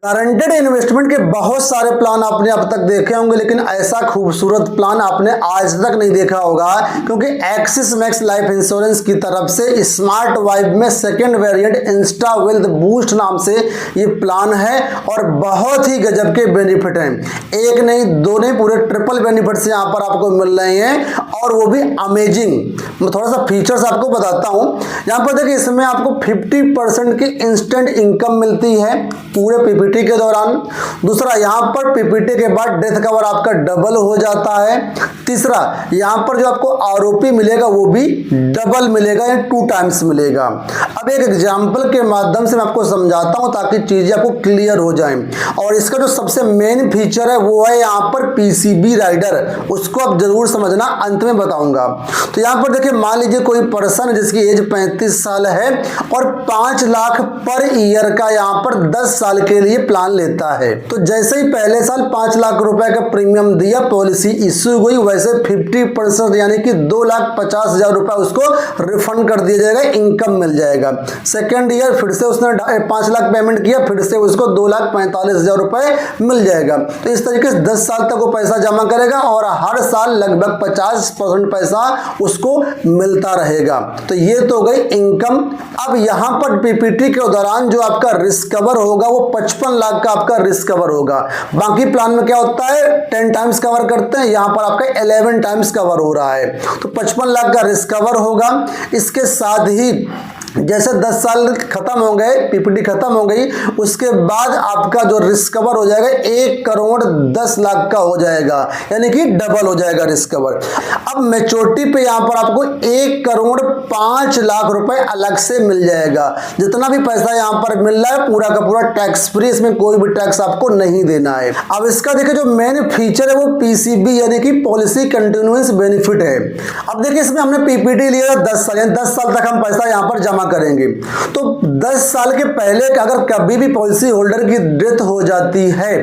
Guaranteed investment के बहुत सारे प्लान आपने अब तक देखे होंगे, लेकिन ऐसा खूबसूरत प्लान आपने आज तक नहीं देखा होगा, क्योंकि एक्सिस मैक्स लाइफ इंश्योरेंस की तरफ से स्मार्ट वाइब में second variant Insta wealth boost नाम से ये प्लान है और बहुत ही गजब के बेनिफिट हैं। एक नहीं, दो नहीं, पूरे ट्रिपल बेनिफिट्स यहाँ पर आपको मिल रहे हैं और वो भी अमेजिंग। मैं थोड़ा सा फीचर्स आपको बताता हूँ। यहाँ पर देखिए, इसमें आपको 50% की इंस्टेंट इनकम मिलती है पूरे पीपीटी के दौरान। दूसरा, यहाँ पर पीपीटी के बाद डेथ कवर आपका डबल हो जाता है। तीसरा, यहाँ पर जो आपको आरओपी मिलेगा वो भी डबल मिलेगा या 2 टाइम्स मिलेगा। अब एक एग्जाम्पल के माध्यम से मैं आपको समझाता हूँ ताकि चीजें आपको क्लियर हो जाएं। और इसका जो सबसे मेन फीचर है वो है यहाँ पर पीसीबी राइडर, उसको आप जरूर समझना, अंत में बताऊंगा। तो यहाँ पर देखिए, मान लीजिए कोई पर्सन जिसकी एज 35 साल है और 5 लाख पर ईयर का यहाँ पर 10 साल के लिए प्लान लेता है। तो जैसे ही पहले साल 5 लाख रुपए का प्रीमियम दिया, पॉलिसी इश्यू हुई, वैसे 50% यानी कि 2,50,000 रुपए उसको रिफंड कर दिया जाएगा, इनकम मिल जाएगा। सेकेंड ईयर फिर से उसने 5 लाख पेमेंट किया, फिर से उसको 2,45,000 रुपए मिल जाएगा। तो इस तरीके से 10 साल तक वो पैसा जमा करेगा और हर साल लगभग 50% पैसा उसको मिलता रहेगा। तो ये तो गई इनकम। अब यहां पर पीपीटी के दौरान जो आपका रिस्क कवर होगा वो 55 लाख का आपका रिस्क कवर होगा। बाकी प्लान में क्या होता है, 10 टाइम्स कवर करते हैं, यहां पर आपका 11 टाइम्स कवर हो रहा है। तो 55 लाख का रिस्क कवर होगा। इसके साथ ही जैसे 10 साल खत्म हो गए, पीपीटी खत्म हो गई, उसके बाद आपका जो रिस्क कवर हो जाएगा 1 करोड़ 10 लाख का हो जाएगा, यानी कि डबल हो जाएगा रिस्क कवर। अब मैच्योरिटी पे यहाँ पर आपको 1 करोड़ 5 लाख रुपए अलग से मिल जाएगा। जितना भी पैसा यहाँ पर मिल रहा है पूरा का पूरा टैक्स फ्री, इसमें कोई भी टैक्स आपको नहीं देना है। अब इसका देखिए, जो मेन फीचर है वो पीसीबी यानी कि पॉलिसी कंटिन्यूअस बेनिफिट है। अब देखिए, इसमें हमने पीपीटी लिया 10 साल, यानी 10 साल तक हम पैसा यहाँ पर जमा करेंगे। तो 10 साल के पहले अगर कभी भी पॉलिसी होल्डर की डेथ हो जाती है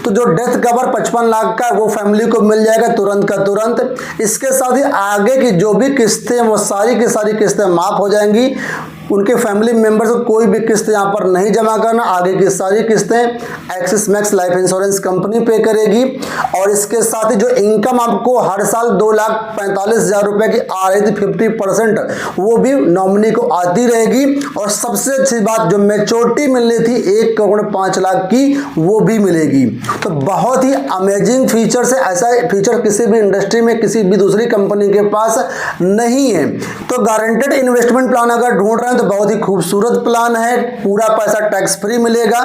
तो जो डेथ कवर 55 लाख का वो फैमिली को मिल जाएगा तुरंत का तुरंत। इसके साथ ही आगे की जो भी किस्तें वो सारी की सारी किस्तें माफ हो जाएंगी। उनके फैमिली मेंबर्स को कोई भी किस्त यहाँ पर नहीं जमा करना, आगे की सारी किस्तें axis max life insurance company पे करेगी। और इसके साथ ही जो इनकम आपको हर साल 2,45,000 रुपए की आ रही थी 50%, वो भी नॉमिनी को आती रहेगी। और सबसे अच्छी बात, जो मैच्योरिटी मिलनी थी 1 करोड़ 5 लाख की, वो भी मिलेगी। तो बहुत ही अमेजिंग फीचर है। ऐसा फीचर किसी भी इंडस्ट्री में किसी भी दूसरी कंपनी के पास नहीं है। तो गारंटेड इन्वेस्टमेंट प्लान अगर ढूंढ रहे हैं तो बहुत ही खूबसूरत प्लान है, पूरा पैसा टैक्स फ्री मिलेगा।